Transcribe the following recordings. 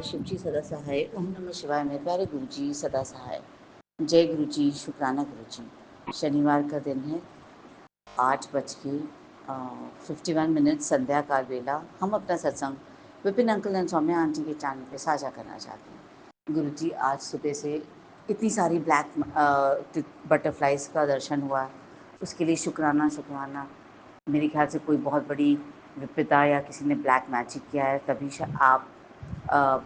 शिवजी सदा सहाय। ओम नमः शिवाय। मेरे प्यारे गुरु जी सदा सहाय। जय गुरु जी, शुक्राना गुरु जी। शनिवार का दिन है, 8:51 संध्या काल बेला। हम अपना सत्संग Vipin uncle and Saumya aunty के चैनल पे साझा करना चाहते हैं। गुरु जी, आज सुबह से इतनी सारी ब्लैक बटरफ्लाइज का दर्शन हुआ, उसके लिए शुक्राना शुक्राना। मेरे ख्याल से कोई बहुत बड़ी विपदा या किसी ने ब्लैक मैजिक किया है, तभी आप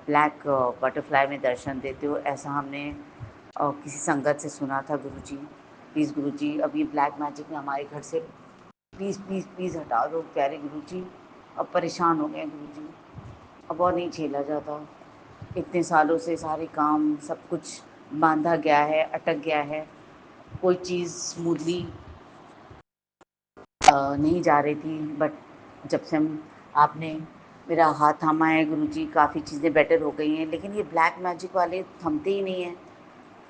ब्लैक बटरफ्लाई में दर्शन देते हो, ऐसा हमने किसी संगत से सुना था। गुरु जी प्लीज़, गुरु जी अब ये ब्लैक मैजिक ने हमारे घर से प्लीज़ प्लीज़ प्लीज़ हटा दो प्यारे गुरु जी। अब परेशान हो गए गुरु जी, अब और नहीं झेला जाता। इतने सालों से सारे काम सब कुछ बांधा गया है, अटक गया है, कोई चीज़ स्मूथली नहीं जा रही थी। बट जब से आपने मेरा हाथ थामा है गुरु जी, काफ़ी चीज़ें बेटर हो गई हैं, लेकिन ये ब्लैक मैजिक वाले थमते ही नहीं हैं।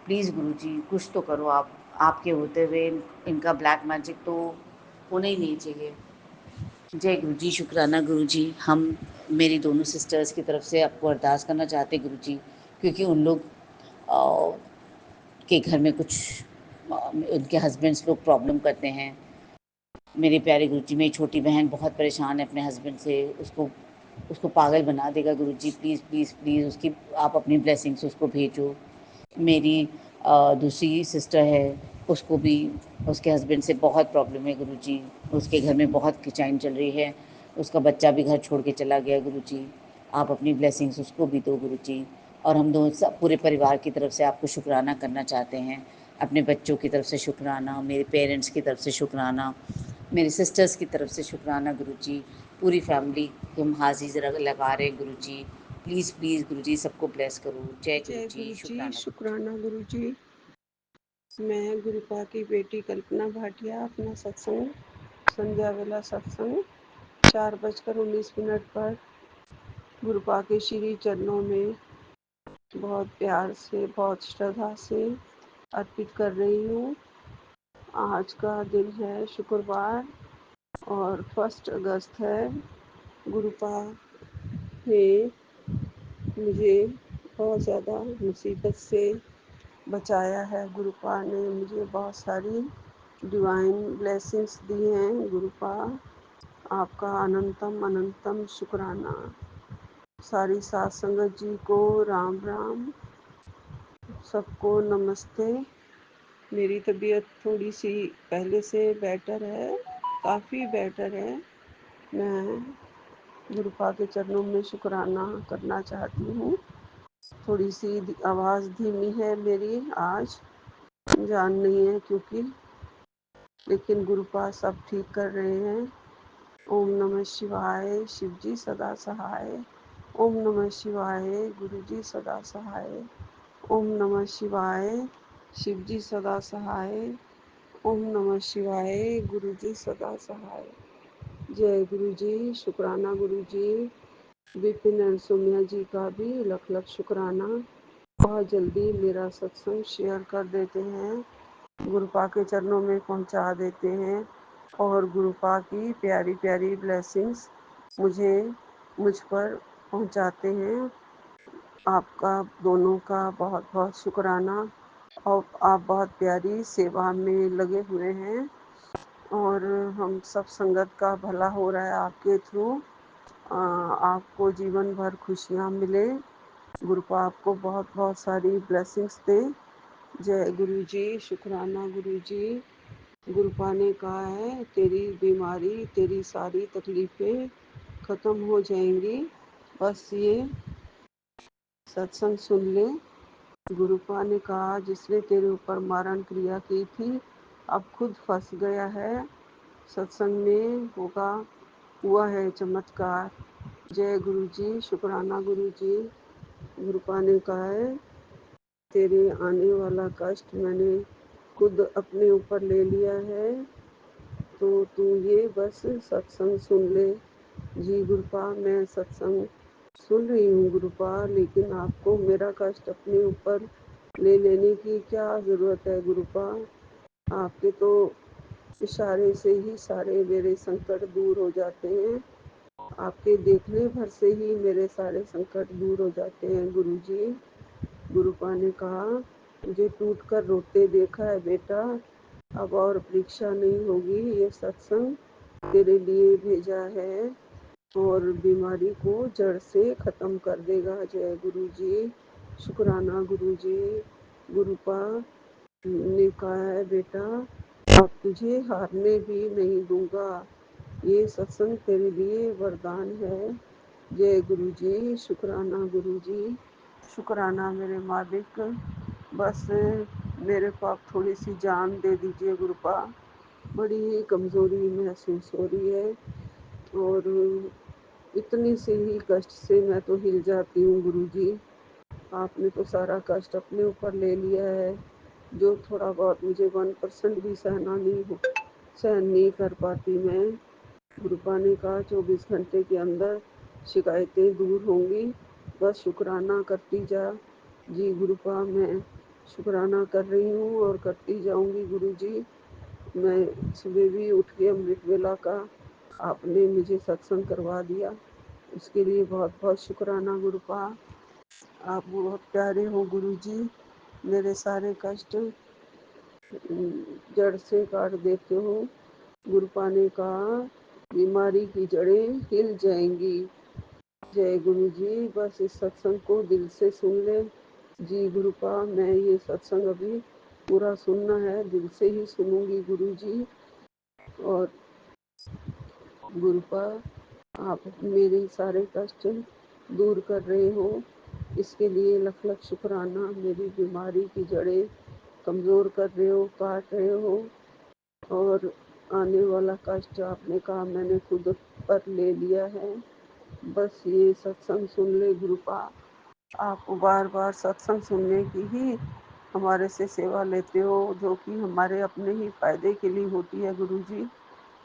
प्लीज़ गुरु जी कुछ तो करो आप। आपके होते हुए इनका ब्लैक मैजिक तो होना ही नहीं चाहिए। जय गुरु जी, शुक्राना गुरु जी। हम मेरी दोनों सिस्टर्स की तरफ से आपको अरदास करना चाहते गुरु जी, क्योंकि उन लोग के घर में कुछ उनके हस्बैंड्स लोग प्रॉब्लम करते हैं। मेरे प्यारे गुरु जी, मेरी छोटी बहन बहुत परेशान है अपने हस्बैंड से, उसको उसको पागल बना देगा गुरु जी। प्लीज़ प्लीज़ प्लीज़ उसकी आप अपनी ब्लेसिंग्स उसको भेजो। मेरी दूसरी सिस्टर है, उसको भी उसके हस्बैंड से बहुत प्रॉब्लम है गुरु जी। उसके घर में बहुत खिंचाइन चल रही है, उसका बच्चा भी घर छोड़ के चला गया गुरु जी। आप अपनी ब्लेसिंग्स उसको भी दो गुरु जी। और हम दोनों सब पूरे परिवार की तरफ से आपको शुक्राना करना चाहते हैं। अपने बच्चों की तरफ से शुक्राना, मेरे पेरेंट्स की तरफ से शुक्राना, मेरी सिस्टर्स की तरफ से शुक्राना गुरु जी। पूरी फैमिली हम हाजिर लगा रहे हैं गुरु जी। प्लीज़ प्लीज़ गुरु जी सबको ब्लेस करो। जय गुरु जय जी, गुरु जी, शुक्राना। शुक्राना गुरु जी। मैं गुरुपा की बेटी कल्पना भाटिया अपना सत्संग संध्या वेला सत्संग 4:19 पर गुरुपा के श्री चरणों में बहुत प्यार से, बहुत श्रद्धा से अर्पित कर रही हूँ। आज का दिन है शुक्रवार और 1 अगस्त है। गुरुपा ने मुझे बहुत ज़्यादा मुसीबत से बचाया है। गुरुपा ने मुझे बहुत सारी डिवाइन ब्लेसिंग्स दी हैं। गुरुपा आपका अनंतम अनंतम शुक्राना। सारी सात संगत जी को राम राम, सबको नमस्ते। मेरी तबीयत थोड़ी सी पहले से बेटर है, काफ़ी बेटर है। मैं गुरुपा के चरणों में शुक्राना करना चाहती हूँ। थोड़ी सी आवाज़ धीमी है मेरी आज, जान नहीं है क्योंकि, लेकिन गुरुपा सब ठीक कर रहे हैं। ओम नमः शिवाय, शिवजी सदा सहाय। ओम नमः शिवाय, गुरुजी सदा सहाय। ओम नमः शिवाय, शिवजी सदा सहाय। ओम नमः शिवाय, गुरुजी सदा सहाय। जय गुरु जी, शुक्राना गुरु जी। विपिन एंड सोम्या जी का भी लख लख शुक्राना। बहुत जल्दी मेरा सत्संग शेयर कर देते हैं, गुरुपा के चरणों में पहुंचा देते हैं और गुरुपा की प्यारी प्यारी ब्लेसिंग्स मुझ पर पहुंचाते हैं। आपका दोनों का बहुत बहुत शुक्राना। और आप बहुत प्यारी सेवा में लगे हुए हैं और हम सब संगत का भला हो रहा है आपके थ्रू। आपको जीवन भर खुशियाँ मिले। गुरुपा आपको बहुत बहुत सारी ब्लेसिंग्स दे। जय गुरु जी, शुक्राना गुरु जी। गुरुपा ने कहा है तेरी बीमारी, तेरी सारी तकलीफ़ें ख़त्म हो जाएंगी, बस ये सत्संग सुन ले। गुरुपा ने कहा जिसने तेरे ऊपर मारण क्रिया की थी अब खुद फंस गया है, सत्संग में हुआ है चमत्कार। जय गुरु जी, शुक्राना गुरु जी। गुरुपा ने कहा है तेरे आने वाला कष्ट मैंने खुद अपने ऊपर ले लिया है, तो तू ये बस सत्संग सुन ले। जी गुरुपा, मैं सत्संग सुन रही हूँ गुरुपा, लेकिन आपको मेरा कष्ट अपने ऊपर ले लेने की क्या ज़रूरत है गुरुपा। आपके तो इशारे से ही सारे मेरे संकट दूर हो जाते हैं। आपके देखने भर से ही मेरे सारे संकट दूर हो जाते हैं गुरुजी। गुरुपा ने कहा, मुझे टूट कर रोते देखा है बेटा, अब और परीक्षा नहीं होगी, ये सत्संग तेरे लिए भेजा है और बीमारी को जड़ से ख़त्म कर देगा। जय गुरु जी। शुक्राना गुरु जी। गुरुपा ने कहा है, बेटा अब तुझे हारने भी नहीं दूंगा, ये सत्संग तेरे लिए वरदान है। जय गुरु जी। शुक्राना गुरु जी। शुक्राना मेरे मालिक, बस मेरे को आप थोड़ी सी जान दे दीजिए गुरुपा, बड़ी ही कमज़ोरी महसूस हो रही है और इतनी से ही कष्ट से मैं तो हिल जाती हूँ गुरुजी। आपने तो सारा कष्ट अपने ऊपर ले लिया है, जो थोड़ा बहुत मुझे 1% भी सहन नहीं कर पाती मैं। गुरुपा ने कहा 24 घंटे के अंदर शिकायतें दूर होंगी, बस शुक्राना करती जा। जी गुरुपा, मैं शुक्राना कर रही हूँ और करती जाऊँगी गुरुजी। मैं सुबह भी उठ के अमृत वेला का आपने मुझे सत्संग करवा दिया, उसके लिए बहुत बहुत शुक्राना गुरुपा। आप बहुत प्यारे हो गुरुजी, मेरे सारे कष्ट जड़ से काट देते हो। गुरुपा ने कहा, बीमारी की जड़ें हिल जाएंगी। जय गुरु जी। बस इस सत्संग को दिल से सुन ले। जी गुरुपा, मैं ये सत्संग अभी पूरा सुनना है, दिल से ही सुनूंगी गुरु जी। और गुरुपा, आप मेरे सारे कष्ट दूर कर रहे हो, इसके लिए लख लख शुक्राना। मेरी बीमारी की जड़ें कमज़ोर कर रहे हो, काट रहे हो और आने वाला कष्ट आपने कहा मैंने खुद पर ले लिया है। बस ये सत्संग सुन ले गुरुपा। आप बार बार सत्संग सुनने की ही हमारे से सेवा लेते हो, जो कि हमारे अपने ही फायदे के लिए होती है गुरुजी।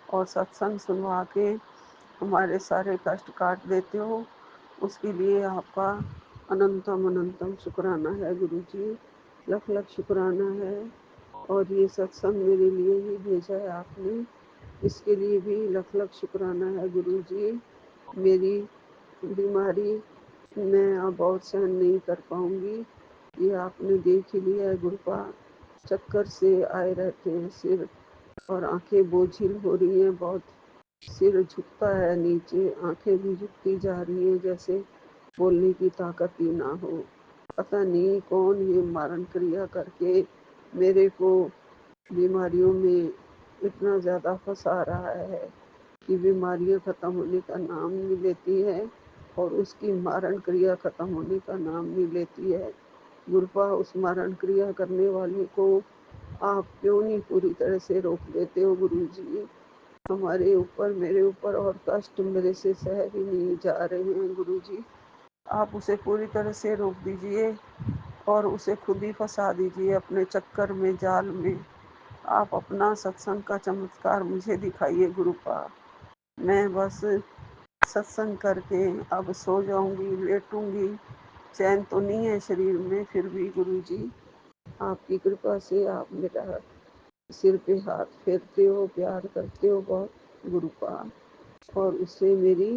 और सत्संग सुनवा के हमारे सारे कष्ट काट देते हो, उसके लिए आपका अनंतम अनंतम शुक्राना है गुरुजी। लख लख शुक्राना है। और ये सत्संग मेरे लिए ही भेजा है आपने, इसके लिए भी लख लख शुक्राना है गुरुजी। मेरी बीमारी मैं अब और सहन नहीं कर पाऊंगी, ये आपने देख ही लिया है गुरुपा। चक्कर से आए रहते हैं सिर और आंखें बोझिल हो रही हैं बहुत, सिर झुकता है नीचे, आंखें भी झुकती जा रही हैं, जैसे बोलने की ताकत ही ना हो। पता नहीं कौन ये मारण क्रिया करके मेरे को बीमारियों में इतना ज़्यादा फंसा रहा है कि बीमारियां ख़त्म होने का नाम नहीं लेती है और उसकी मारण क्रिया ख़त्म होने का नाम नहीं लेती है। गुरुपा, उस मारण क्रिया करने वाले को आप क्यों नहीं पूरी तरह से रोक देते हो गुरुजी। हमारे ऊपर, मेरे ऊपर और कष्ट मेरे से सह भी नहीं जा रहे हैं गुरुजी। आप उसे पूरी तरह से रोक दीजिए और उसे खुद ही फंसा दीजिए अपने चक्कर में, जाल में। आप अपना सत्संग का चमत्कार मुझे दिखाइए गुरुपा। मैं बस सत्संग करके अब सो जाऊंगी, लेटूंगी, चैन तो नहीं है शरीर में, फिर भी गुरुजी आपकी कृपा से आप मेरा सिर पे हाथ फेरते हो, प्यार करते हो बहुत गुरुपा, और उससे मेरी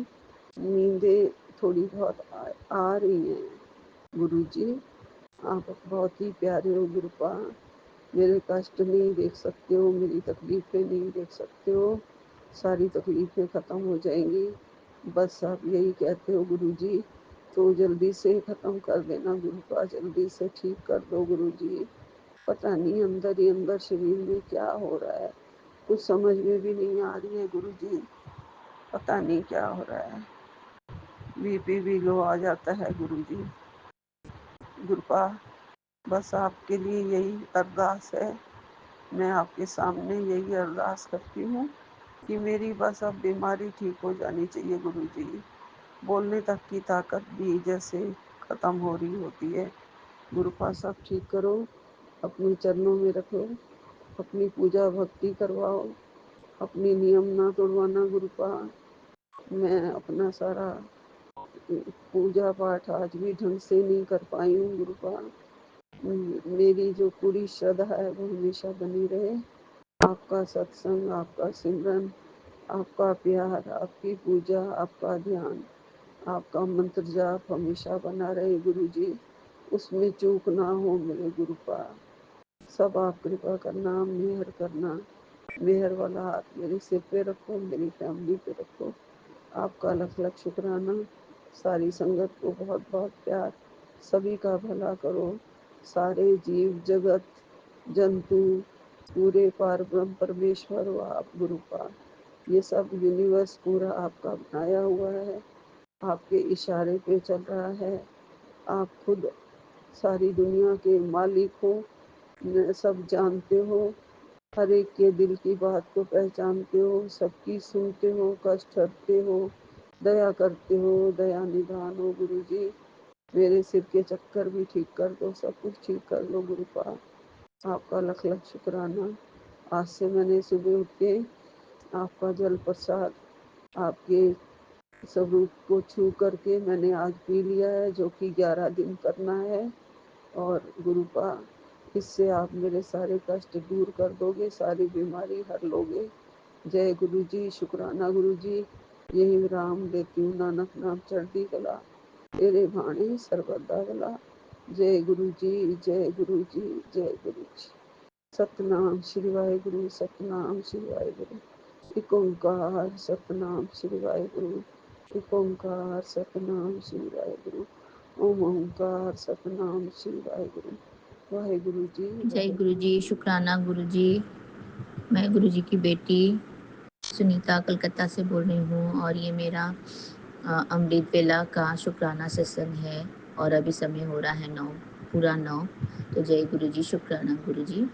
नींदें थोड़ी बहुत आ रही हैं गुरुजी। आप बहुत ही प्यारे हो गुरुपा, मेरे कष्ट नहीं देख सकते हो, मेरी तकलीफ़ें नहीं देख सकते हो, सारी तकलीफ़ें ख़त्म हो जाएंगी। बस आप यही कहते हो गुरुजी, तो जल्दी से ख़त्म कर देना गुरुपा, जल्दी से ठीक कर दो गुरुजी। पता नहीं अंदर ही अंदर शरीर में क्या हो रहा है, कुछ समझ में भी नहीं आ रही है गुरुजी, पता नहीं क्या हो रहा है। बीपी भी लो आ जाता है गुरुजी। गुरुपा, बस आपके लिए यही अरदास है, मैं आपके सामने यही अरदास करती हूँ कि मेरी बस अब बीमारी ठीक हो जानी चाहिए गुरुजी। बोलने तक की ताकत भी जैसे ख़त्म हो रही होती है। गुरुपा, सब ठीक करो, अपने चरणों में रखो, अपनी पूजा भक्ति करवाओ, अपनी नियम ना तोड़वाना गुरुपा। मैं अपना सारा पूजा पाठ आज भी ढंग से नहीं कर पाई हूँ गुरुपा। मेरी जो पूरी श्रद्धा है वो हमेशा बनी रहे, आपका सत्संग, आपका सिमरन, आपका प्यार, आपकी पूजा, आपका ध्यान, आपका मंत्र जाप हमेशा बना रहे गुरुजी, उसमें चूक ना हो मेरे गुरुपाद। सब आप कृपा करना, मेहर करना, मेहर वाला हाथ मेरे सिर पे रखो, मेरी फैमिली पे रखो। आपका लख लख शुक्राना। सारी संगत को बहुत बहुत प्यार, सभी का भला करो। सारे जीव जगत जंतु पूरे पार ब्रह्म परमेश्वर हो आप गुरुपाद। ये सब यूनिवर्स पूरा आपका बनाया हुआ है, आपके इशारे पे चल रहा है। आप खुद सारी दुनिया के मालिक हो, सब जानते हो, हर एक के दिल की बात को पहचानते हो, सबकी सुनते हो, कष्ट हरते हो, दया करते हो, दया निधान हो गुरुजी। मेरे सिर के चक्कर भी ठीक कर दो, सब कुछ ठीक कर लो गुरुपाद। आपका लख लख शुक्राना। आज से मैंने सुबह उठ के आपका जल प्रसाद आपके स्वरूप को छू करके मैंने आज पी लिया है, जो कि 11 दिन करना है। और गुरुपा, इससे आप मेरे सारे कष्ट दूर कर दोगे, सारी बीमारी हर लोगे। जय गुरु जी, शुक्राना गुरु जी। यही विराम देती हूँ, नानक नाम चढ़ती कला, तेरे भाणे सर्वदा भला। जय गुरु जी, जय गुरु जी, जय गुरु जी। सतनाम श्री वाहिगुरु, सतनाम श्री वाहिगुरु। एक ओंकार सतनाम श्री वाहिगुरु, एक ओंकार सतनाम श्री वाहिगुरु, ओम ओंकार सतनाम श्री वाहिगुरु। वाहिगुरु जी, जय गुरु जी, शुक्राना गुरु जी। मैं गुरु जी की बेटी सुनीता कलकत्ता से बोल रही हूँ और ये मेरा अमृत वेला का शुक्राना सत्संग है और अभी समय हो रहा है 9, पूरा 9। तो जय गुरु जी, शुक्राना गुरु जी।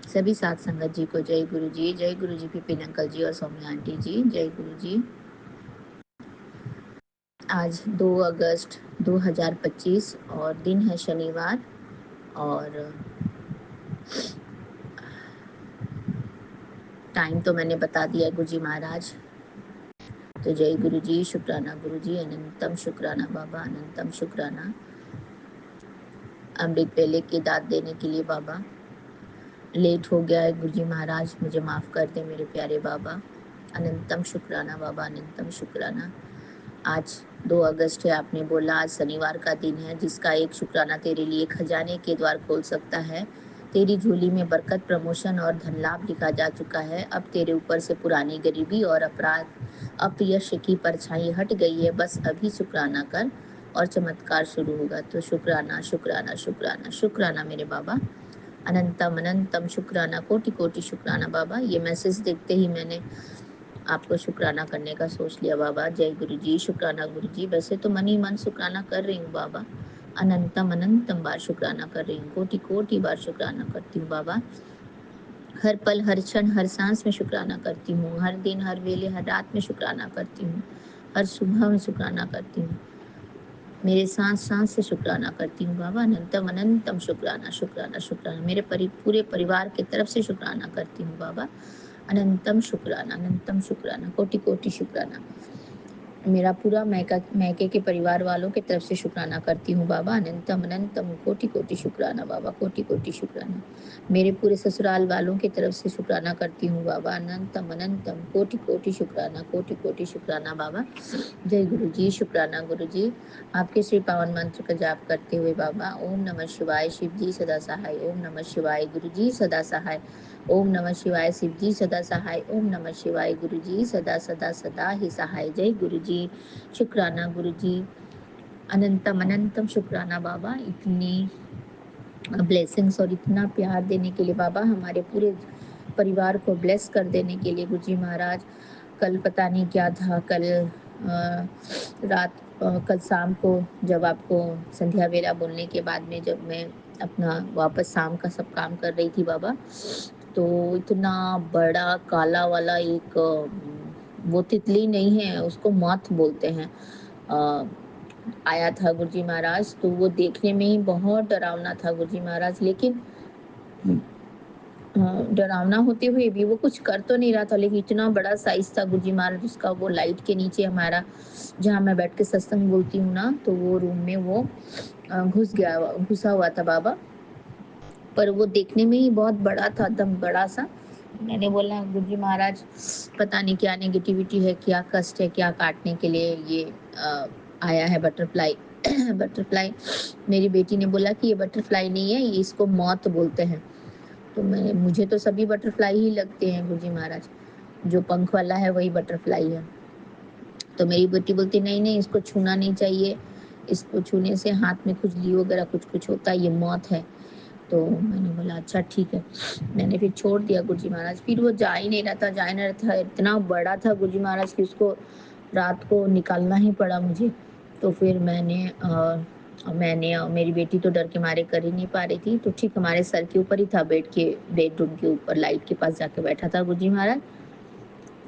सभी साथ संगत जी को जय गुरु जी, जय गुरु जी पिपिन अंकल जी और सौम्या आंटी जी, जय गुरु जी। आज 2 अगस्त 2025 और दिन है शनिवार और टाइम तो मैंने बता दिया गुरु जी महाराज। तो जय गुरु जी, शुक्राना गुरु जी, अनंतम शुक्राना बाबा, अनंतम शुक्राना अमृत वेले की दाद देने के लिए बाबा। लेट हो गया है गुरु जी महाराज, मुझे माफ़ कर दे मेरे प्यारे बाबा। अनंतम शुक्राना बाबा, अनंतम शुक्राना। आज 2 अगस्त है, आपने बोला आज शनिवार का दिन है, जिसका एक शुक्राना तेरे लिए खजाने के द्वार खोल सकता है। तेरी झोली में बरकत, प्रमोशन और धन लाभ लिखा जा चुका है। अब तेरे ऊपर से पुरानी गरीबी और अपराध अपयश की परछाई हट गई है। बस अभी शुक्राना कर और चमत्कार शुरू होगा। तो शुक्राना शुक्राना शुक्राना शुक्राना मेरे बाबा, अनंतम अनंतम शुक्राना, कोटि कोटि शुक्राना बाबा। ये मैसेज देखते ही मैंने आपको शुक्राना करने का सोच लिया बाबा। जय गुरु जी, शुक्राना गुरु जी। वैसे तो मन ही मन शुक्राना कर रही हूँ बाबा, अनंतम अनंतम बार शुक्राना कर रही हूँ, कोटि कोटि बार शुक्राना करती हूँ बाबा। हर पल, हर क्षण, हर सांस में शुक्राना करती हूँ। हर दिन, हर वेले, हर रात में शुक्राना करती हूँ। हर सुबह में शुक्राना करती हूँ। मेरे सांस सांस से शुक्राना करती हूँ बाबा। अनंतम अनंतम शुक्राना शुक्राना शुक्राना। मेरे पूरे परिवार की तरफ से शुक्राना करती हूँ बाबा। अनंतम शुक्राना, अनंतम शुक्राना, कोटि कोटि शुक्राना। मेरा पूरा मैके के परिवार वालों की तरफ से शुक्राना करती हूँ बाबा। अनंतम अनंतम कोटि कोटि शुक्राना बाबा, कोटि कोटि शुक्राना। मेरे पूरे ससुराल वालों की तरफ से शुक्राना करती हूँ बाबा। अनंतम अनंतम कोटि कोटि शुक्राना, कोटि कोटि शुक्राना बाबा। जय गुरु जी, शुक्राना गुरु जी। आपके श्री पावन मंत्र का जाप करते हुए बाबा, ओम नमः शिवाय, शिव जी सदा सहाय। ओम नमः शिवाय, गुरु जी सदा सहाय। ओम नमः शिवाय, शिव जी सदा सहाय। ओम नमः शिवाय, गुरु जी सदा सदा सदा ही सहाय। जय गुरु जी, शुक्राना गुरु जी। अनंतम अनंतम शुक्राना बाबा, इतनी ब्लेसिंग्स और इतना प्यार देने के लिए बाबा, हमारे पूरे परिवार को ब्लेस कर देने के लिए गुरु जी महाराज। कल पता नहीं क्या था, कल कल शाम को जब आपको संध्या वेला बोलने के बाद में जब मैं अपना वापस शाम का सब काम कर रही थी बाबा, तो इतना बड़ा काला वाला एक वो तितली नहीं है, उसको मौत बोलते हैं, आया था गुरुजी महाराज। तो वो देखने में ही बहुत डरावना था गुरुजी महाराज, लेकिन डरावना होते हुए भी वो कुछ कर तो नहीं रहा था, लेकिन इतना बड़ा साइज था गुरुजी महाराज उसका। वो लाइट के नीचे हमारा जहाँ मैं बैठ के सत्संग बोलती हूँ ना, तो वो रूम में वो घुसा हुआ था बाबा। पर वो देखने में ही बहुत बड़ा था, एकदम बड़ा सा। मैंने बोला गुरुजी महाराज पता नहीं क्या नेगेटिविटी है, क्या कष्ट है, क्या काटने के लिए ये आया है बटरफ्लाई। बटरफ्लाई। मेरी बेटी ने बोला कि ये बटरफ्लाई नहीं है, ये इसको मौत बोलते हैं। तो मुझे तो सभी बटरफ्लाई ही लगते हैं गुरुजी महाराज, जो पंख वाला है वही बटरफ्लाई है। तो मेरी बेटी बोलती नहीं नहीं, इसको छूना नहीं चाहिए, इसको छूने से हाथ में खुजली वगैरह कुछ कुछ होता है, ये मौत है। तो मैंने बोला अच्छा ठीक है, मैंने फिर छोड़ दिया गुरुजी महाराज। फिर वो जा ही नहीं रहा था, इतना बड़ा था गुरुजी महाराज कि उसको रात को निकालना ही पड़ा मुझे। तो फिर मैंने मेरी बेटी तो डर के मारे कर ही नहीं पा रही थी, तो ठीक हमारे सर के ऊपर ही था, बेडरूम के ऊपर लाइट के पास जाके बैठा था गुरुजी महाराज।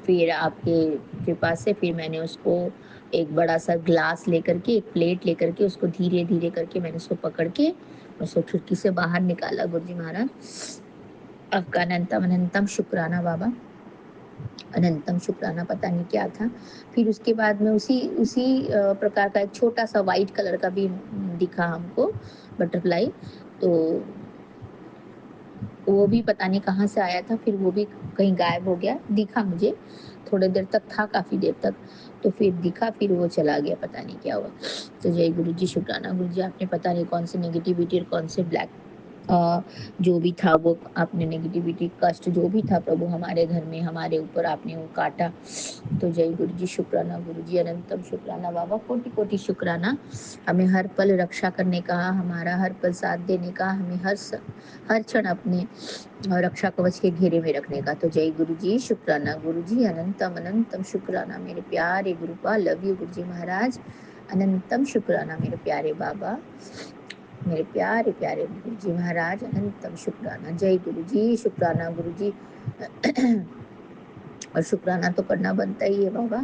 फिर आपके कृपा से फिर मैंने उसको एक बड़ा सा ग्लास लेकर के, एक प्लेट लेकर के, उसको धीरे धीरे करके मैंने उसको पकड़ के उसको खिड़की से बाहर निकाला गुरुजी महाराज। आपका अनंतम अनंतम शुक्राना बाबा, अनंतम शुक्राना। पता नहीं क्या था। फिर उसके बाद में उसी उसी प्रकार का एक छोटा सा वाइट कलर का भी दिखा हमको बटरफ्लाई। तो वो भी पता नहीं कहाँ से आया था, फिर वो भी कहीं गायब हो गया। दिखा मुझे, थोड़ी देर तक था, काफ़ी देर तक, तो फिर दिखा, फिर वो चला गया, पता नहीं क्या हुआ। तो जय गुरु जी, शुक्राना गुरु जी, आपने पता नहीं कौन सी नेगेटिविटी और कौन से ब्लैक जो भी था वो आपने नेगेटिविटी कष्ट जो भी था प्रभु हमारे घर में हमारे ऊपर आपने वो काटा। तो जय गुरु जी, शुक्राना गुरु जी, अनंतम शुक्राना बाबा, कोटि कोटि शुक्राना। हमें हर पल रक्षा करने का, हमारा हर पल साथ देने का, हमें हर क्षण अपने रक्षा कवच के घेरे में रखने का। तो जय गुरु जी, शुक्राना गुरु जी, अनंतम अनंतम शुक्राना मेरे प्यारे गुरुपा, लव यू गुरु जी महाराज, अनंतम शुक्राना मेरे प्यारे बाबा, मेरे प्यारे प्यारे गुरु जी महाराज, अनंतम शुक्राना। जय गुरु जी, शुक्राना गुरु जी। और शुक्राना तो करना बनता ही है बाबा।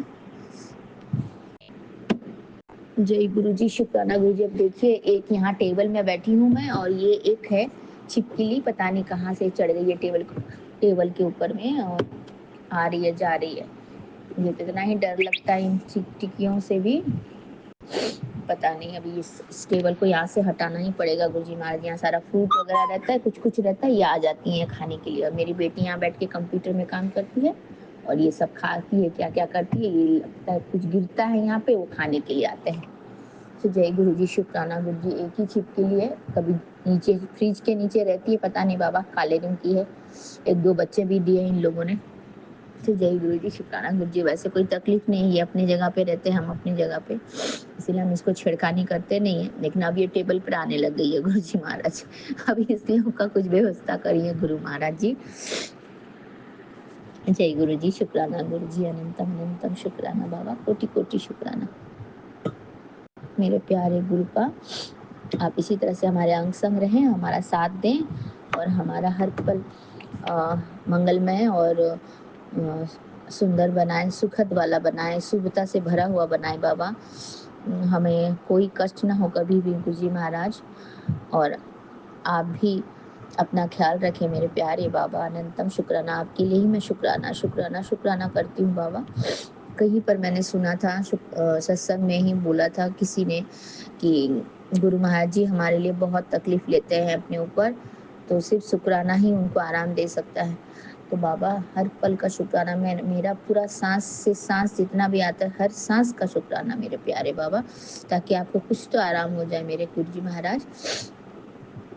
जय गुरु जी, शुक्राना गुरु जी। अब देखिए, एक यहाँ टेबल में बैठी हूँ मैं, और ये एक है छिपकली, पता नहीं कहाँ से चढ़ गई है टेबल के ऊपर में, और आ रही है जा रही है। मुझे तो इतना ही डर लगता है इन टिकियों से भी, पता नहीं। अभी इस टेबल को यहाँ से हटाना ही पड़ेगा गुरुजी महाराज। यहाँ सारा फ्रूट वगैरह रहता है, कुछ कुछ रहता है, ये आ जाती हैं खाने के लिए। और मेरी बेटी यहाँ बैठ के कंप्यूटर में काम करती है, और ये सब खाती है, क्या क्या करती है, ये लगता है कुछ गिरता है यहाँ पे, वो खाने के लिए आते हैं। तो जय गुरु जी, शुक्राना गुरु जी। एक ही छिपकली है, कभी नीचे फ्रिज के नीचे रहती है, पता नहीं बाबा काले रंग की है। एक दो बच्चे भी दिए इन लोगों ने। तो जय गुरु जी, शुक्राना गुरु जी। वैसे कोई तकलीफ नहीं है, ये अपनी जगह पे रहते हैं, हम अपनी जगह पे, इसलिए हम इसको छेड़खानी करते नहीं है। लेकिन अब ये टेबल पर आने लग गई है गुरु जी महाराज। अभी इसलिए उनका कुछ व्यवस्था करिए गुरु महाराज जी। जय गुरु जी, शुक्राना गुरु जी, अनंतम अनंतम शुक्राना बाबा, कोटि कोटि शुक्राना मेरे प्यारे गुरु का। आप इसी तरह से हमारे अंग संग रहें, हमारा साथ दें, और हमारा हर पल मंगलमय और सुंदर बनाएं, सुखद वाला बनाएं, शुभता से भरा हुआ बनाएं बाबा। हमें कोई कष्ट ना हो कभी भी गुरु जी महाराज। और आप भी अपना ख्याल रखें मेरे प्यारे बाबा, अनंतम शुक्राना। आपके लिए ही मैं शुक्राना शुक्राना शुक्राना करती हूँ बाबा। कहीं पर मैंने सुना था, सत्संग में ही बोला था किसी ने कि गुरु महाराज जी हमारे लिए बहुत तकलीफ लेते हैं अपने ऊपर, तो सिर्फ शुक्राना ही उनको आराम दे सकता है। तो बाबा हर पल का शुक्राना, मेरा पूरा सांस से सांस जितना भी आता है, हर सांस का शुक्राना मेरे प्यारे बाबा, ताकि आपको कुछ तो आराम हो जाए मेरे गुरु जी महाराज।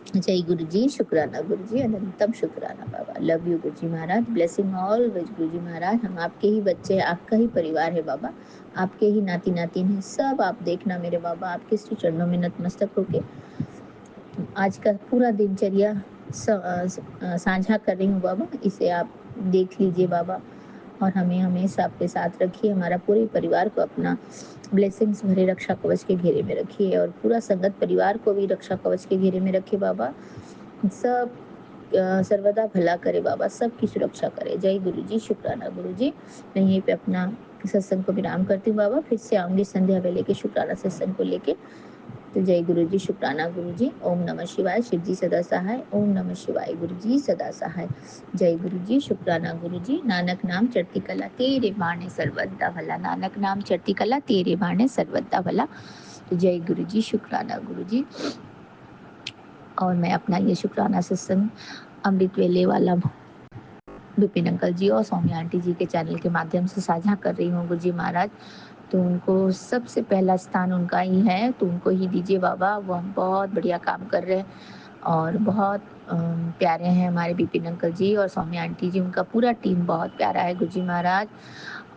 जय गुरु जी, शुक्राना गुरु जी, अनंतम शुक्राना बाबा, love you Guru ji Maharaj, blessing always गुरु जी महाराज। हम आपके ही बच्चे हैं, आपका ही परिवार है बाबा, आपके ही नाती नातिन है, सब आप देखना मेरे बाबा। आपके श्री चरणों में नतमस्तक होके आज का पूरा दिनचर्या साझा कर रही हूँ बाबा, इसे आप देख लीजिए बाबा, और हमें हमेशा आपके साथ रखिए, हमारा पूरे परिवार को अपना ब्लेसिंग्स भरे रक्षा कवच के घेरे में रखिए, और पूरा संगत परिवार को भी रक्षा कवच के घेरे में रखिए बाबा। सब सर्वदा भला करे बाबा, सबकी सुरक्षा करे। जय गुरु जी, शुक्राना गुरु जी। मैं यहीं पे अपना सत्संग को विराम करती हूँ बाबा, फिर से आऊंगी संध्या वेले के शुक्राना सत्संग को लेके। तो जय गुरु जी, शुक्राना गुरु जी। ओम नमः शिवाय, शिव जी सदा सहाय। ओम नमः शिवाय, गुरु जी सदा सहाय। जय गुरु जी, शुक्राना गुरु जी। नानक नाम चढ़ती कला तेरे बाणे सर्वदा भला, नानक नाम चढ़ती कला तेरे बाणे सर्वदा भला। तो जय गुरु जी, शुक्राना गुरु जी। और मैं अपना ये शुक्राना सत्संग अमृत वेले वाला विपिन अंकल जी और सौम्या आंटी जी के चैनल के माध्यम से साझा कर रही हूँ गुरुजी महाराज। तो उनको सबसे पहला स्थान उनका ही है, तो उनको ही दीजिए बाबा। वो हम बहुत बढ़िया काम कर रहे हैं और बहुत प्यारे हैं हमारे विपिन अंकल जी और सौम्या आंटी जी। उनका पूरा टीम बहुत प्यारा है गुरुजी महाराज,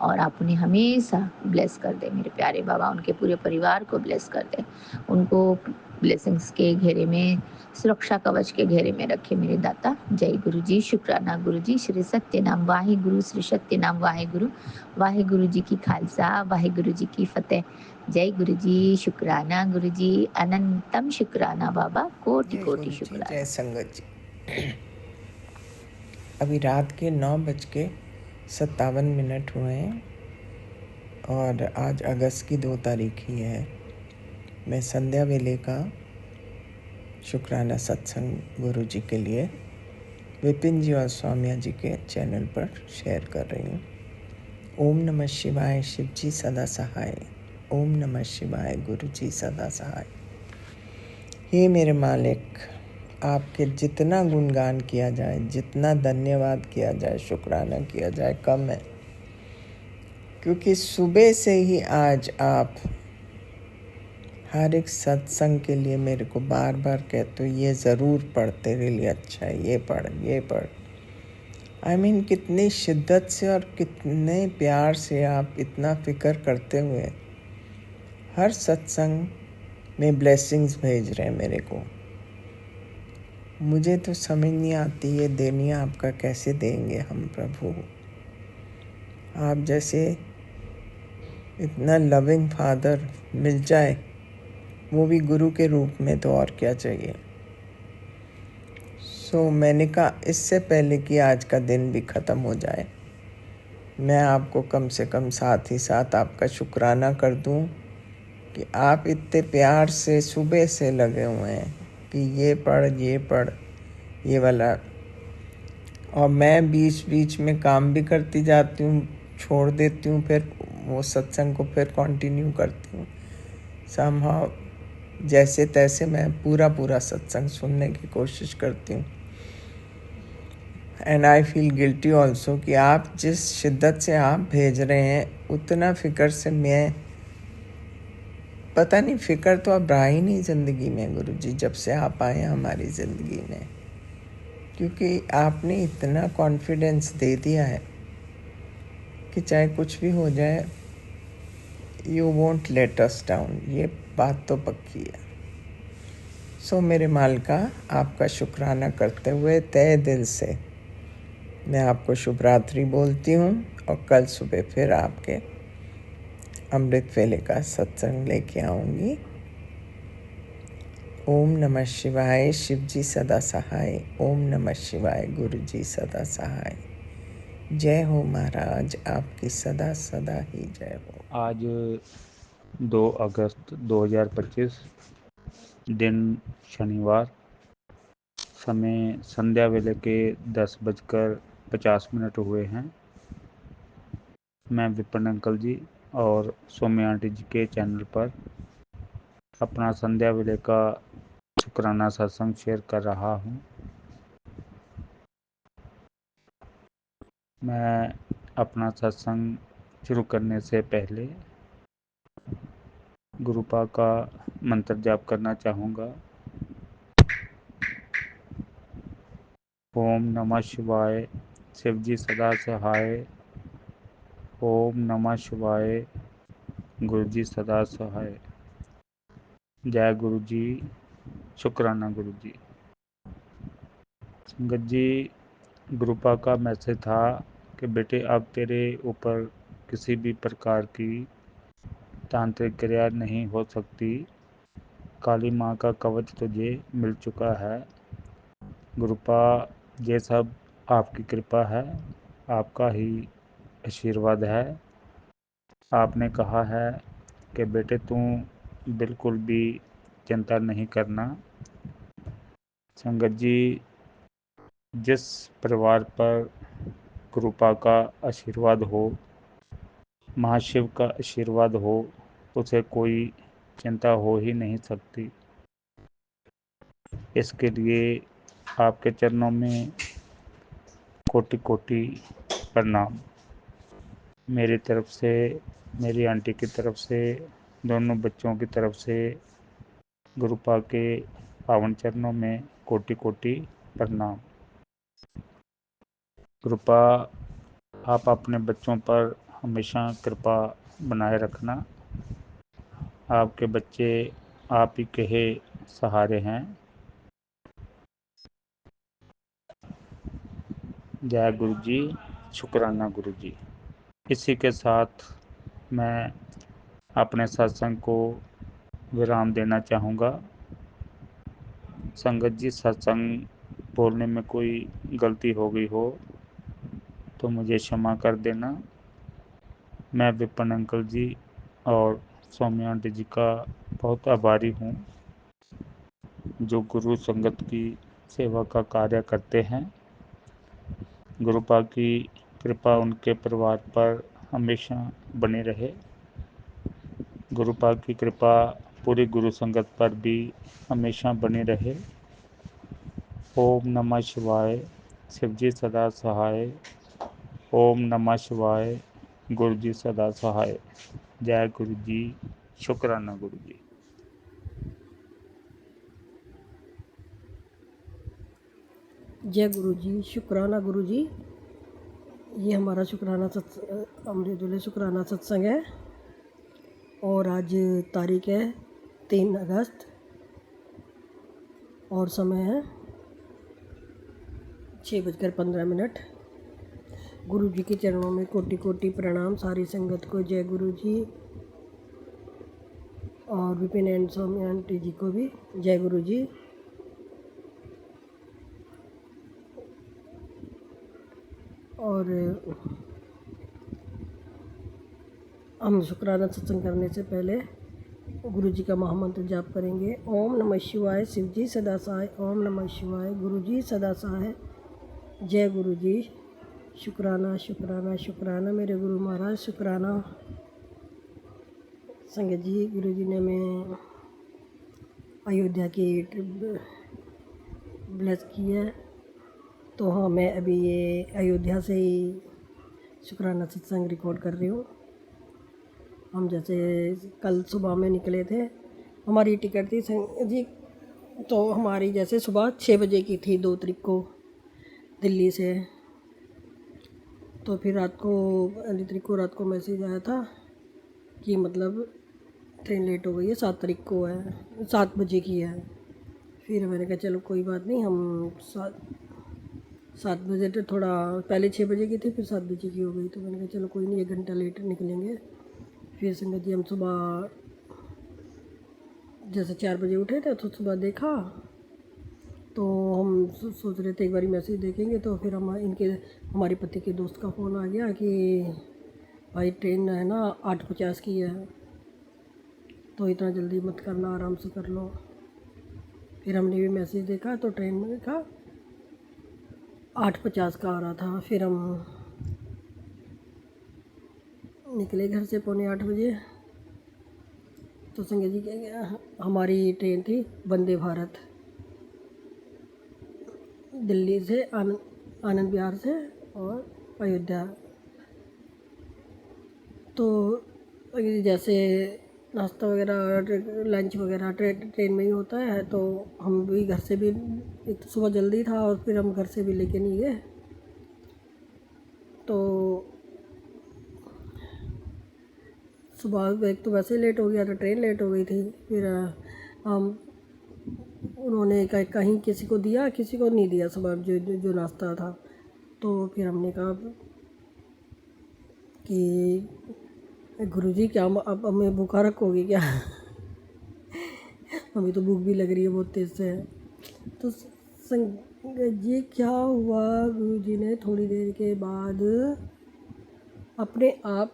और आप उन्हें हमेशा ब्लेस कर दें मेरे प्यारे बाबा। उनके पूरे परिवार को ब्लेस कर दें, उनको ब्लेसिंग्स के घेरे में, सुरक्षा कवच के घेरे में रखे मेरे दाता। जय गुरु जी, शुक्राना गुरु जी। श्री सत्य नाम वाहे गुरु, श्री सत्य नाम वाहे गुरु। वाहे गुरु जी की खालसा, वाहे गुरु जी की फतेह। जय गुरु जी, शुक्राना गुरु जी, अनंतम शुक्राना बाबा, कोटि कोटि शुक्राना। जय संगत जी। अभी रात के 9:57 हुए हैं और आज अगस्त की 2 तारीख ही है। मैं संध्या वेले का शुक्राना सत्संग गुरु जी के लिए विपिन जी और सौम्या जी के चैनल पर शेयर कर रही हूँ। ओम नमः शिवाय, शिव जी सदा सहाय। ओम नमः शिवाय, गुरु जी सदा सहाय। हे मेरे मालिक, आपके जितना गुणगान किया जाए, जितना धन्यवाद किया जाए, शुक्राना किया जाए, कम है। क्योंकि सुबह से ही आज आप हर एक सत्संग के लिए मेरे को बार बार कहते हो ये ज़रूर पढ़, तेरे लिए अच्छा है, ये पढ़, ये पढ़। I mean, कितनी शिद्दत से और कितने प्यार से आप इतना फिक्र करते हुए हर सत्संग में ब्लेसिंग्स भेज रहे हैं मेरे को। मुझे तो समझ नहीं आती ये देनी आपका कैसे देंगे हम प्रभु। आप जैसे इतना लविंग फादर मिल जाए, वो भी गुरु के रूप में, तो और क्या चाहिए। मैंने कहा इससे पहले कि आज का दिन भी ख़त्म हो जाए, मैं आपको कम से कम साथ ही साथ आपका शुक्राना कर दूं कि आप इतने प्यार से सुबह से लगे हुए हैं कि ये पढ़, ये पढ़, ये वाला। और मैं बीच बीच में काम भी करती जाती हूँ, छोड़ देती हूँ, फिर वो सत्संग को फिर कंटिन्यू करती हूँ। समहाउ जैसे तैसे मैं पूरा सत्संग सुनने की कोशिश करती हूँ। And I feel guilty also कि आप जिस शिद्दत से आप भेज रहे हैं, उतना फ़िक्र से मैं, पता नहीं, फ़िक्र तो अब रहा ही नहीं ज़िंदगी में गुरु जी, जब से आप आए हैं हमारी ज़िंदगी में। क्योंकि आपने इतना कॉन्फिडेंस दे दिया है कि चाहे कुछ भी हो जाए, you won't let us down. ये बात तो पक्की है। मेरे मालिका, आपका शुक्राना करते हुए तहे दिल से मैं आपको शुभ रात्रि बोलती हूँ, और कल सुबह फिर आपके अमृत वेले का सत्संग लेके आऊँगी। ओम नमः शिवाय, शिव जी सदा सहाय। ओम नमः शिवाय, गुरु जी सदा सहाय। जय हो महाराज, आपकी सदा सदा ही जय हो। आज 2 अगस्त 2025, दिन शनिवार, समय संध्या वेले के 10:50 हुए हैं। मैं विपिन अंकल जी और सौम्या आंटी जी के चैनल पर अपना संध्या वेले का शुक्राना सत्संग शेयर कर रहा हूँ। मैं अपना सत्संग शुरू करने से पहले गुरुपा का मंत्र जाप करना चाहूँगा। ओम नमः शिवाय, शिव जी सदा सहाय। ओम नमः शिवाय, गुरु जी सदा सहाय। जय गुरु जी, शुक्राना गुरु जी। संगत जी, गुरुपा का मैसेज था कि बेटे अब तेरे ऊपर किसी भी प्रकार की तांत्रिक क्रिया नहीं हो सकती। काली माँ का कवच तुझे मिल चुका है। गुरुपा, ये सब आपकी कृपा है, आपका ही आशीर्वाद है। आपने कहा है कि बेटे तू बिल्कुल भी चिंता नहीं करना। संगत जी, जिस परिवार पर गुरुपा का आशीर्वाद हो, महाशिव का आशीर्वाद हो, उसे कोई चिंता हो ही नहीं सकती। इसके लिए आपके चरणों में कोटि कोटि प्रणाम। मेरी तरफ से, मेरी आंटी की तरफ से, दोनों बच्चों की तरफ से गुरुपा के पावन चरणों में कोटि कोटि प्रणाम। कृपा आप अपने बच्चों पर हमेशा कृपा बनाए रखना। आपके बच्चे आप ही के सहारे हैं। जय गुरु जी, शुक्राना गुरु जी। इसी के साथ मैं अपने सत्संग को विराम देना चाहूँगा। संगत जी, सत्संग बोलने में कोई गलती हो गई हो तो मुझे क्षमा कर देना। मैं विपिन अंकल जी और सौम्या आंटी जी का बहुत आभारी हूँ, जो गुरु संगत की सेवा का कार्य करते हैं। गुरुपा की कृपा उनके परिवार पर हमेशा बनी रहे। गुरुपा की कृपा पूरी गुरु संगत पर भी हमेशा बनी रहे। ओम नमः शिवाय। शिवजी सदा सहाय। ओम नमः शिवाय। गुरु जी सदा सहाय। जय गुरु जी, शुक्राना गुरु जी। जय गुरु जी, शुक्राना गुरु जी। ये हमारा शुक्राना सत्संग, अमृतुल्य शुक्राना सत्संग है और आज तारीख है 3 अगस्त और समय है 6:15। गुरु जी के चरणों में कोटि कोटि प्रणाम। सारी संगत को जय गुरु जी और विपिन एंड सौम्या आंटी जी को भी जय गुरु जी। और हम शुक्राना सत्संग करने से पहले गुरु जी का महामंत्र जाप करेंगे। ओम नमः शिवाय। शिव जी सदा सहाय। ओम नमः शिवाय। गुरु जी सदा सहाय। जय गुरु जी। शुक्राना शुक्राना शुक्राना मेरे गुरु महाराज, शुक्राना। संगत जी, गुरु जी ने हमें अयोध्या की ट्रिप ब्लेस की है, तो हाँ, मैं अभी ये अयोध्या से ही शुक्राना सत्संग रिकॉर्ड कर रही हूँ। हम जैसे कल सुबह में निकले थे, हमारी टिकट थी संगत जी, तो हमारी जैसे सुबह 6 बजे की थी 2 तारीख को दिल्ली से। तो फिर रात को 2 तारीख को रात को मैसेज आया था कि मतलब ट्रेन लेट हो गई है, 7 तारीख को है, 7 बजे की है। फिर मैंने कहा चलो कोई बात नहीं, हम 7 बजे तो थोड़ा पहले 6 बजे की थी, फिर 7 बजे की हो गई। तो मैंने कहा चलो कोई नहीं, 1 घंटा लेट निकलेंगे। फिर संगत जी हम सुबह जैसे 4 बजे उठे थे, तो सुबह देखा तो हम सोच रहे थे एक बारी मैसेज देखेंगे। तो फिर हमारे पति के दोस्त का फ़ोन आ गया कि भाई ट्रेन है ना 8:50 की है, तो इतना जल्दी मत करना, आराम से कर लो। फिर हमने भी मैसेज देखा तो ट्रेन में देखा 8:50 का आ रहा था। फिर हम निकले घर से 7:45 बजे। तो संगत जी हमारी ट्रेन थी वंदे भारत, दिल्ली से आनंद विहार से और अयोध्या। तो जैसे नाश्ता वगैरह लंच वगैरह ट्रेन में ही होता है, तो हम भी घर से भी, एक तो सुबह जल्दी था और फिर हम घर से भी लेके नहीं गए। तो सुबह एक तो वैसे लेट हो गया था, ट्रेन लेट हो गई थी। फिर हम उन्होंने कहीं किसी को दिया, किसी को नहीं दिया सुबह जो नाश्ता था। तो फिर हमने कहा कि गुरुजी क्या अब हमें भूखा रखोगे क्या? हमें तो भूख भी लग रही है बहुत तेज़ से। तो संगत जी क्या हुआ, गुरुजी ने थोड़ी देर के बाद अपने आप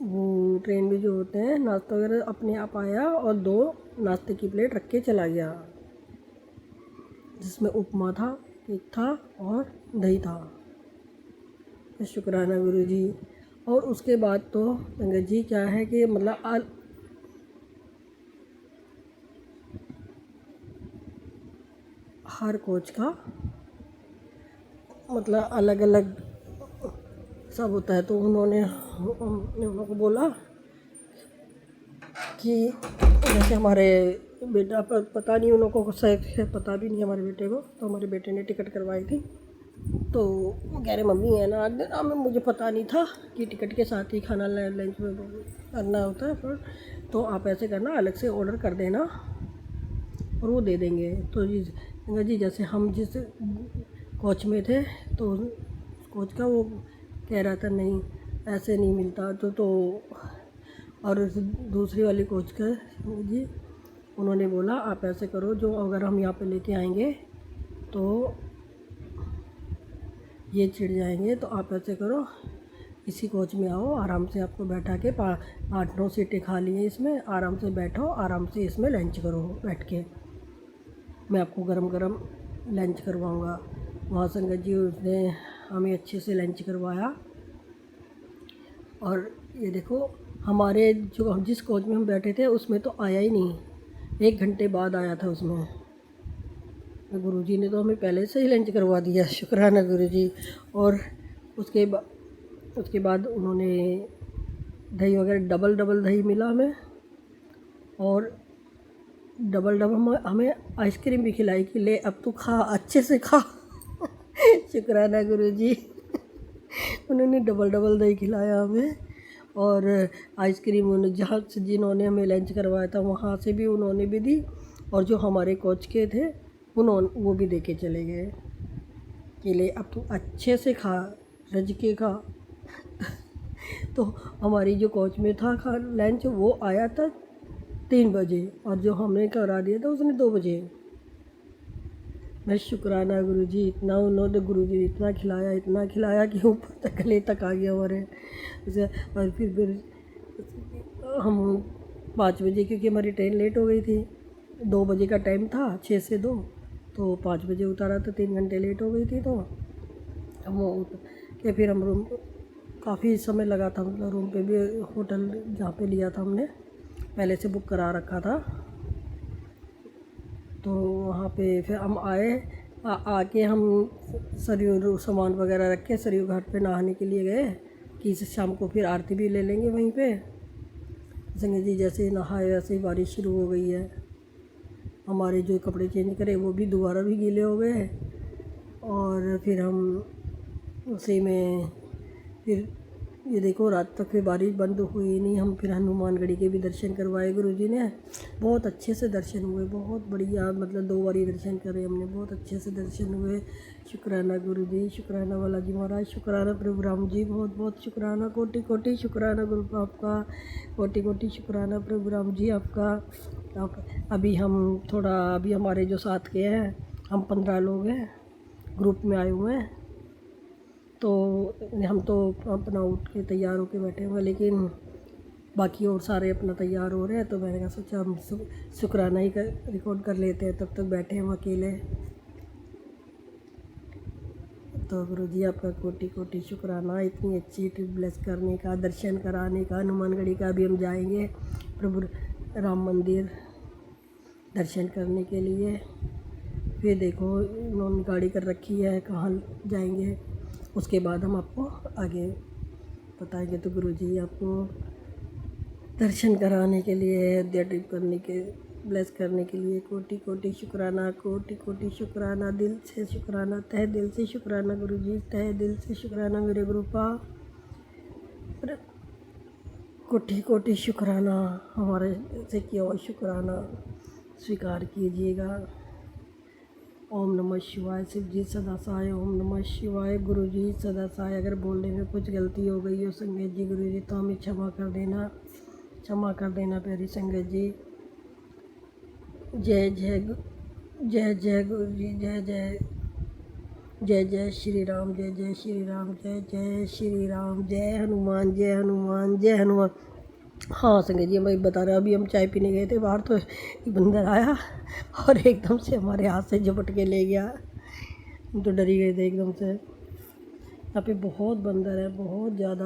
वो ट्रेन में जो होते हैं नाश्ता वगैरह अपने आप आया और 2 नाश्ते की प्लेट रख के चला गया, जिसमें उपमा था, केक था और दही था। शुक्राना गुरुजी। और उसके बाद तो संगत जी क्या है कि मतलब हर कोच का मतलब अलग अलग सब होता है। तो उन्होंने हमने उन लोगों को बोला कि जैसे हमारे बेटा पता नहीं उन लोगों को सही पता भी नहीं हमारे बेटे को। तो हमारे बेटे ने टिकट करवाई थी। तो वो कह रहे मम्मी है ना मैं मुझे पता नहीं था कि टिकट के साथ ही खाना लंच में करना होता है। फिर तो आप ऐसे करना अलग से ऑर्डर कर देना और वो दे देंगे। तो जी जैसे हम जिस कोच में थे तो कोच का वो कह रहा था नहीं ऐसे नहीं मिलता। तो और दूसरी वाली कोच का जी उन्होंने बोला आप ऐसे करो जो अगर हम यहाँ पे लेके आएंगे तो ये चिढ़ जाएंगे। तो आप ऐसे करो इसी कोच में आओ, आराम से आपको बैठा के 8-9 सीटें खाली हैं इसमें, आराम से बैठो, आराम से इसमें लंच करो बैठ के। मैं आपको गरम गरम लंच करवाऊँगा। वहाँ संगत जी उसने हमें अच्छे से लंच करवाया। और ये देखो हमारे जो हम जिस कोच में हम बैठे थे उसमें तो आया ही नहीं, 1 घंटे बाद आया था उसमें। गुरुजी ने तो हमें पहले से ही लंच करवा दिया, शुक्राना गुरुजी। और उसके बाद उन्होंने दही वगैरह डबल दही मिला हमें और डबल हमें आइसक्रीम भी खिलाई कि ले अब तू खा अच्छे से खा शुक्राना गुरुजी। उन्होंने डबल दही खिलाया हमें। और आइसक्रीम उन्होंने जहाँ से जिन्होंने हमें लंच करवाया था वहाँ से भी उन्होंने भी दी। और जो हमारे कोच के थे उन्होंने वो भी दे के चले गए कि ले अब तू अच्छे से खा रज के खा। तो हमारी जो कोच में था लंच वो आया था 3 बजे और जो हमने करा दिया था उसने 2 बजे। मैं शुक्राना गुरुजी, इतना उन्होंने गुरुजी इतना खिलाया कि ऊपर तक गले तक आ गया हमारे। और फिर हम 5 बजे क्योंकि हमारी ट्रेन लेट हो गई थी, 2 बजे का टाइम था 6 से 2, तो 5 बजे उतारा तो 3 घंटे लेट हो गई थी। तो हम के फिर हम रूम काफ़ी समय लगा था, मतलब रूम पे भी होटल जहाँ पे लिया था हमने पहले से बुक करा रखा था। तो वहाँ पे फिर हम आए आके हम सरयू सामान वगैरह रख के सरयू घाट पे नहाने के लिए गए कि शाम को फिर आरती भी ले लेंगे वहीं पे। संगत जी जैसे ही नहाए वैसे ही बारिश शुरू हो गई है। हमारे जो कपड़े चेंज करे वो भी दोबारा भी गीले हो गए। और फिर हम उसी में फिर ये देखो रात तक फिर बारिश बंद हुई नहीं। हम फिर हनुमानगढ़ी के भी दर्शन करवाए गुरुजी ने, बहुत अच्छे से दर्शन हुए, बहुत बढ़िया, मतलब 2 बार दर्शन करे हमने, बहुत अच्छे से दर्शन हुए। शुक्राना गुरुजी, शुक्राना बालाजी महाराज, शुक्राना प्रभु राम जी, बहुत बहुत शुक्राना, कोटि कोटि शुक्राना गुरु आपका, कोटि कोटि शुक्राना प्रभु राम जी आपका। अभी हमारे जो साथ के हैं हम 15 लोग हैं, ग्रुप में आए हुए हैं। तो हम तो अपना उठ के तैयार होके बैठे हुए, लेकिन बाकी और सारे अपना तैयार हो रहे हैं। तो मैंने कहा सोचा हम शुक्राना ही रिकॉर्ड कर लेते हैं, तब तक बैठे हम अकेले। तो गुरुजी आपका कोटि कोटि शुक्राना, इतनी अच्छी ट्रिप ब्लेस करने का, दर्शन कराने का। हनुमानगढ़ी का भी हम जाएंगे प्रभु राम मंदिर दर्शन करने के लिए। फिर देखो इन्होंने गाड़ी कर रखी है, कहाँ जाएंगे उसके बाद हम आपको आगे बताएंगे। तो गुरुजी आपको दर्शन कराने के लिए, अयोध्या ट्रिप करने के ब्लेस करने के लिए कोटि कोटि शुक्राना, कोटि कोटि शुक्राना, दिल से शुक्राना, तहे दिल से शुक्राना गुरुजी, तहे दिल से शुक्राना मेरे गुरुपा, कोटि कोटि शुक्राना। हमारे से किया हुआ शुक्राना स्वीकार कीजिएगा। ओम नमः शिवाय। शिव जी सदा सहाय। ओम नमः शिवाय। गुरु जी सदा सहाय। अगर बोलने में कुछ गलती हो गई हो संगत जी गुरु जी तो हमें क्षमा कर देना, क्षमा कर देना प्यारी संगत जी। जय जय जय जय गुरु जी, जय जय जय जय श्री राम, जय जय श्री राम, जय जय श्री राम, जय हनुमान, जय हनुमान, जय हनुमान। हाँ संगत जी मैं बता रहा, अभी हम चाय पीने गए थे बाहर, तो एक बंदर आया और एकदम से हमारे हाथ से झपट के ले गया। हम तो डर ही गए थे एकदम से। यहाँ पे बहुत बंदर है, बहुत ज़्यादा।